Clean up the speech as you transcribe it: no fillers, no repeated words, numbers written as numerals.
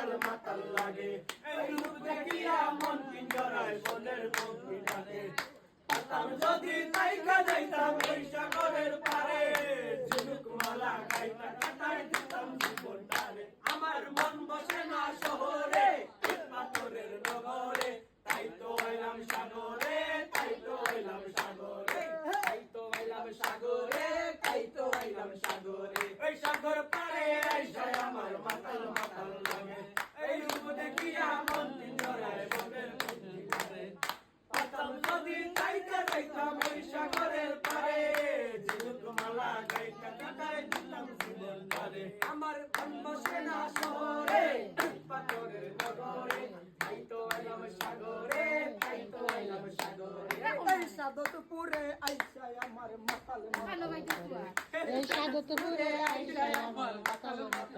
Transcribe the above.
মাতাল মাতাল লাগে এই রূপ দেখিয়া মন পিঞ্জরায় বনের পক্ষী ডাকে পাতাম যদি তাইকা যাইতাম ওই সাগরের পারে ঝিনুক মালা গাইতা কাটাই দিতাম জীবনটারে আমার মন বসে না শহরে পাথরের নগরে তাই তো এলাম সাগরে তাই তো এলাম সাগরে তাই তো এলাম সাগরে তাই তো এলাম সাগরে ওই সাগর পারে আইসায় আমার মাতাল মাতাল লাগে এই রূপ দেখিয়া মন পিঞ্জরায় বনের পক্ষী ডাকে পাতাম যদি তাইকা যাইতাম ওই সাগরের পারে ঝিনুক মালা গাইতা কাটাই দিতাম জীবনটারে আমার মন বসে না শহরে পাথরের নগরে তাই তো এলাম সাগরে তাই তো এলাম সাগরে এই সাদতপুরে আইসায় আমার মাতাল মাতাল এই সাদতপুরে আইসায় আমার মাতাল মাতাল